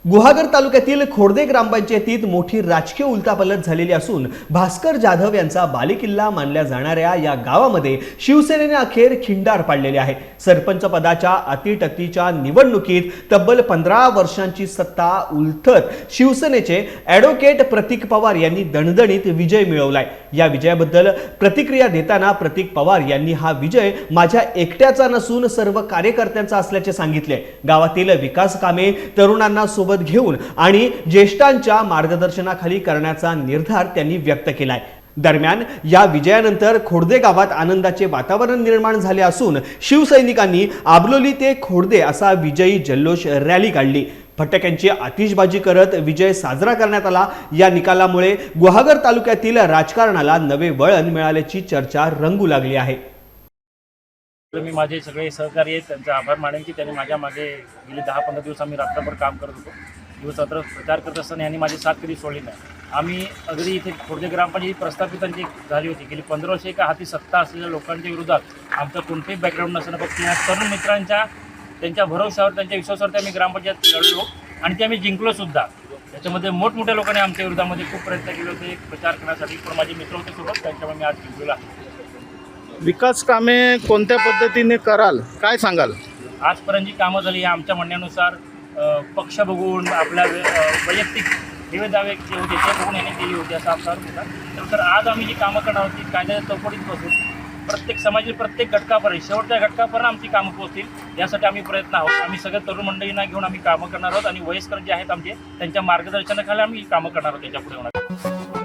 गुहागर तालुक्यातील खोर्दे ग्रामपंचायतीत मोठी राजकीय उलथापालथ झालेली असून भास्कर जाधव यांचा बालेकिल्ला मानल्या जाणाऱ्या या गावामध्ये शिवसेनेने अखेर खिंडार पाडलेले आहे। सरपंच पदाच्या अटीतटीच्या निवडणुकीत तब्बल 15 वर्षांची सत्ता उलथत शिवसेनेचे ॲडव्होकेट प्रतीक पवार यांनी दणदणीत विजय मिळवलाय। या विजयाबद्दल प्रतिक्रिया देताना प्रतीक पवार यांनी हा विजय माझ्या एकट्याचा नसून सर्व कार्यकर्त्यांचा असल्याचे सांगितले। गावातील विकास कामे तरुणांना सोबत घेऊन आणि ज्येष्ठांच्या मार्गदर्शनाखाली करण्याचा निर्धार त्यांनी व्यक्त केलाय। दरम्यान या विजयानंतर खोर्दे गावात आनंदाचे वातावरण निर्माण झाले असून शिवसैनिकांनी आबलोली ते खोर्दे असा विजयी जल्लोष रॅली काढली। फटाक्यांची आतिषबाजी करत विजय साजरा करण्यात आला। या निकालामुळे गुहागर तालुक्यातील राजकारणाला नवे वळण मिळाल्याची चर्चा रंगू लागली आहे। मी माझे सगळे सहकारी आहेत त्यांचा आभार मानेन की त्यांनी माझ्या मागे गेले 10-15 दिवस आम्ही रात्रभर काम करत होतो। दिवसरात्र प्रचार करत असताना यांनी माझी साथ कधी सोडली नाही। आम्ही अगदी इथे खोर्दे ग्रामपंचायत प्रस्थापितांची झाली होती। गेली 15 वर्षे एका हाती सत्ता असलेल्या लोकांच्या विरोधात आमचं कोणतेही बॅकग्राऊंड नसणं, फक्त या तरुण मित्रांच्या त्यांच्या भरोशावर त्यांच्या विश्वासावर आम्ही ग्रामपंचायत लढलो आणि ते आम्ही जिंकलो सुद्धा। त्याच्यामध्ये मोठमोठ्या लोकांनी आमच्या विरोधामध्ये खूप प्रयत्न केले होते प्रचार करण्यासाठी, पण माझे मित्र होते सोबत, त्यांच्यामुळे मी आज जिंकलेलो आहे। विकास कामे कोणत्या पद्धतीने कराल, काय सांगाल? आजपर्यंत जी कामं झाली आमच्या म्हणण्यानुसार पक्ष बघून आपल्या वैयक्तिक दावे जे होते ते बघून यांनी केली होती असा आमचा होता। त्यानंतर आज आम्ही जी कामं करणार होती कायद्याच्या चौकटीत बसून प्रत्येक समाजातील प्रत्येक घटकापर्यंत शेवटच्या घटकापर्यंत आमची कामं पोहोचतील यासाठी आम्ही प्रयत्न आहोत। आम्ही सगळ्या तरुण मंडळींना घेऊन आम्ही कामं करणार आहोत आणि वयस्कर जे आहेत आमचे त्यांच्या मार्गदर्शनाखाली आम्ही कामं करणार आहोत त्याच्या पुढे होणार।